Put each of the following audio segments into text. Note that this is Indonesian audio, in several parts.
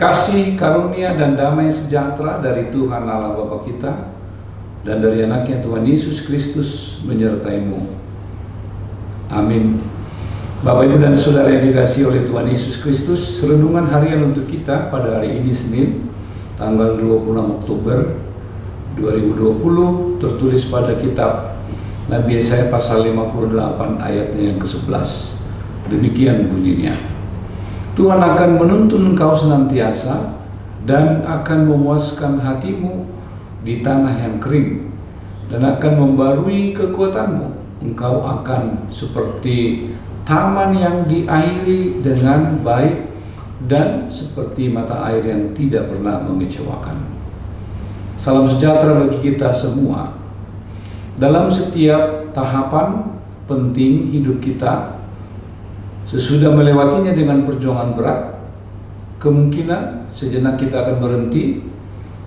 Kasih, karunia, dan damai sejahtera dari Tuhan Allah Bapa kita dan dari anaknya Tuhan Yesus Kristus menyertaimu. Amin. Bapak, Ibu, dan Saudara yang dikasihi oleh Tuhan Yesus Kristus, renungan harian untuk kita pada hari ini Senin, tanggal 26 Oktober 2020, tertulis pada kitab Nabi Yesaya pasal 58 ayatnya yang ke-11. Demikian bunyinya. Tuhan akan menuntun engkau senantiasa dan akan memuaskan hatimu di tanah yang kering dan akan membarui kekuatanmu. Engkau akan seperti taman yang diairi dengan baik dan seperti mata air yang tidak pernah mengecewakan. Salam sejahtera bagi kita semua. Dalam setiap tahapan penting hidup kita, sesudah melewatinya dengan perjuangan berat, kemungkinan sejenak kita akan berhenti,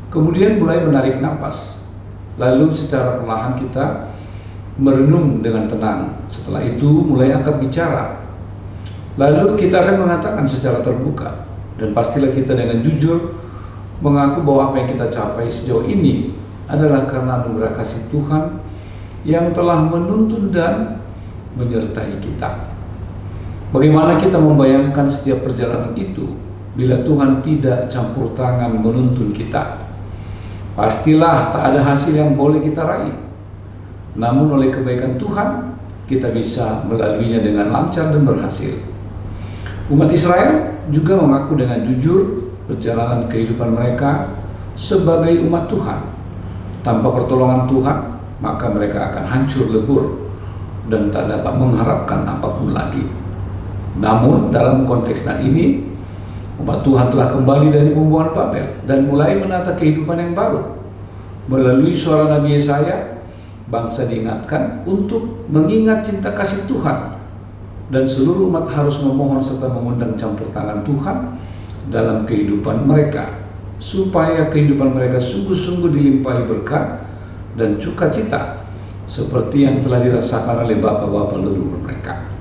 kemudian mulai menarik napas. Lalu secara perlahan kita merenung dengan tenang. Setelah itu mulai angkat bicara. Lalu kita akan mengatakan secara terbuka, dan pastilah kita dengan jujur mengaku bahwa apa yang kita capai sejauh ini adalah karena anugerah kasih Tuhan yang telah menuntun dan menyertai kita. Bagaimana kita membayangkan setiap perjalanan itu bila Tuhan tidak campur tangan menuntun kita? Pastilah tak ada hasil yang boleh kita raih. Namun oleh kebaikan Tuhan, kita bisa melaluinya dengan lancar dan berhasil. Umat Israel juga mengaku dengan jujur perjalanan kehidupan mereka sebagai umat Tuhan. Tanpa pertolongan Tuhan, maka mereka akan hancur lebur dan tak dapat mengharapkan apapun lagi. Namun dalam konteks ini, umat Tuhan telah kembali dari pembuangan Babel dan mulai menata kehidupan yang baru. Melalui suara Nabi Yesaya, bangsa diingatkan untuk mengingat cinta kasih Tuhan, dan seluruh umat harus memohon serta mengundang campur tangan Tuhan dalam kehidupan mereka, supaya kehidupan mereka sungguh-sungguh dilimpahi berkat dan sukacita seperti yang telah dirasakan oleh bapak-bapak leluhur mereka.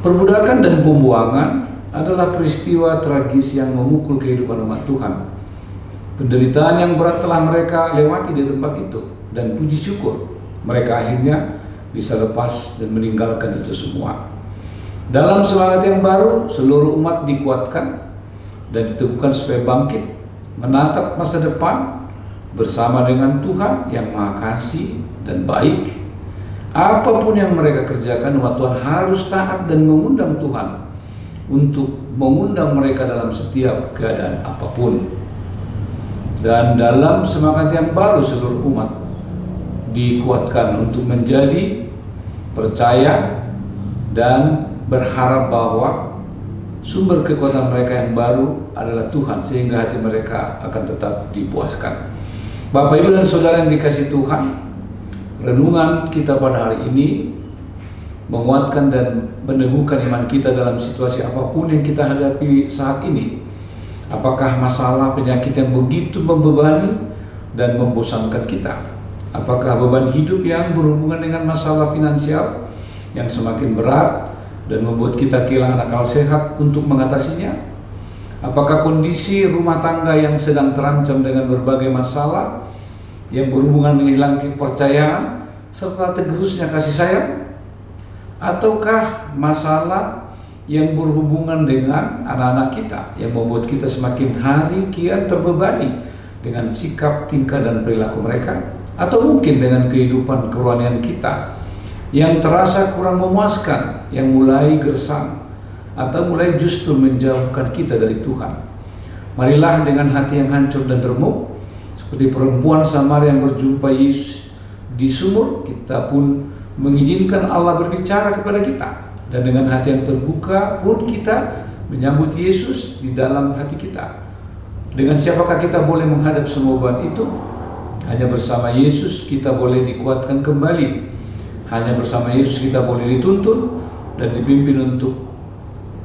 Perbudakan dan pembuangan adalah peristiwa tragis yang memukul kehidupan umat Tuhan. Penderitaan yang berat telah mereka lewati di tempat itu, dan puji syukur mereka akhirnya bisa lepas dan meninggalkan itu semua. Dalam semangat yang baru, seluruh umat dikuatkan dan diteguhkan supaya bangkit menatap masa depan bersama dengan Tuhan yang Maha Kasih dan baik. Apapun yang mereka kerjakan, umat Tuhan harus taat dan mengundang Tuhan untuk mengundang mereka dalam setiap keadaan apapun. Dan dalam semangat yang baru, seluruh umat dikuatkan untuk menjadi percaya dan berharap bahwa sumber kekuatan mereka yang baru adalah Tuhan, sehingga hati mereka akan tetap dipuaskan. Bapak, Ibu, dan Saudara yang dikasihi Tuhan, renungan kita pada hari ini menguatkan dan meneguhkan iman kita dalam situasi apapun yang kita hadapi saat ini. Apakah masalah penyakit yang begitu membebani dan membosankan kita? Apakah beban hidup yang berhubungan dengan masalah finansial yang semakin berat dan membuat kita kehilangan akal sehat untuk mengatasinya? Apakah kondisi rumah tangga yang sedang terancam dengan berbagai masalah yang berhubungan dengan hilang kepercayaan serta tergerusnya kasih sayang? Ataukah masalah yang berhubungan dengan anak-anak kita yang membuat kita semakin hari kian terbebani dengan sikap, tingkah, dan perilaku mereka? Atau mungkin dengan kehidupan kerohanian kita yang terasa kurang memuaskan, yang mulai gersang atau mulai justru menjauhkan kita dari Tuhan? Marilah dengan hati yang hancur dan remuk, seperti perempuan Samaria yang berjumpa Yesus di sumur, kita pun mengizinkan Allah berbicara kepada kita, dan dengan hati yang terbuka pun kita menyambut Yesus di dalam hati kita. Dengan siapakah kita boleh menghadap semua beban itu? Hanya bersama Yesus kita boleh dikuatkan kembali. Hanya bersama Yesus kita boleh dituntun dan dipimpin untuk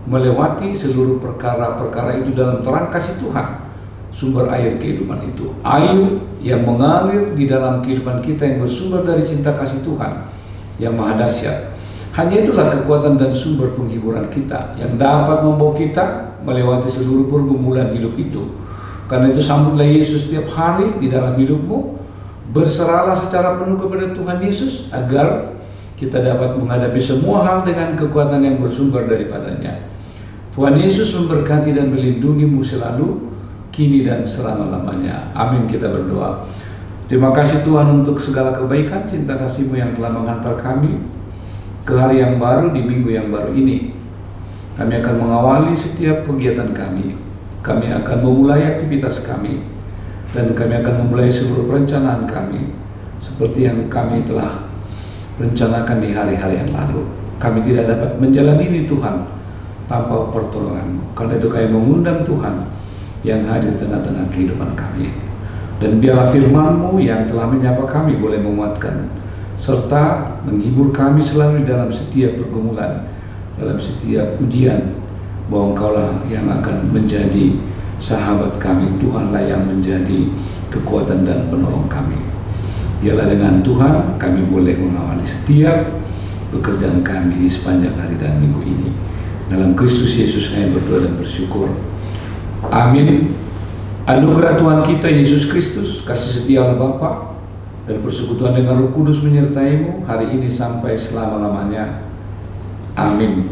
melewati seluruh perkara-perkara itu dalam terang kasih Tuhan, sumber air kehidupan itu. Air yang mengalir di dalam kehidupan kita yang bersumber dari cinta kasih Tuhan yang maha dahsyat. Hanya itulah kekuatan dan sumber penghiburan kita yang dapat membawa kita melewati seluruh pergumulan hidup itu. Karena itu sambutlah Yesus setiap hari di dalam hidupmu. Berserahlah secara penuh kepada Tuhan Yesus agar kita dapat menghadapi semua hal dengan kekuatan yang bersumber daripadanya. Tuhan Yesus memberkati dan melindungimu selalu, kini dan selama-lamanya. Amin. Kita berdoa. Terima kasih Tuhan untuk segala kebaikan, cinta kasih-Mu yang telah mengantar kami ke hari yang baru di minggu yang baru ini. Kami akan mengawali setiap kegiatan kami. Kami akan memulai aktivitas kami. Dan kami akan memulai seluruh perencanaan kami seperti yang kami telah rencanakan di hari-hari yang lalu. Kami tidak dapat menjalani ini Tuhan tanpa pertolongan-Mu. Karena itu kami mengundang Tuhan yang hadir di tengah-tengah kehidupan kami. Dan biarlah firman-Mu yang telah menyapa kami boleh menguatkan serta menghibur kami selalu dalam setiap pergumulan, dalam setiap ujian, bahwa Engkaulah yang akan menjadi sahabat kami. Tuhanlah yang menjadi kekuatan dan penolong kami. Biarlah dengan Tuhan kami boleh mengawali setiap pekerjaan kami di sepanjang hari dan minggu ini. Dalam Kristus Yesus kami berdoa dan bersyukur. Amin. Anugerah Tuhan kita Yesus Kristus, kasih setia Allah Bapa, dan persekutuan dengan Roh Kudus menyertai-Mu hari ini sampai selama-lamanya. Amin.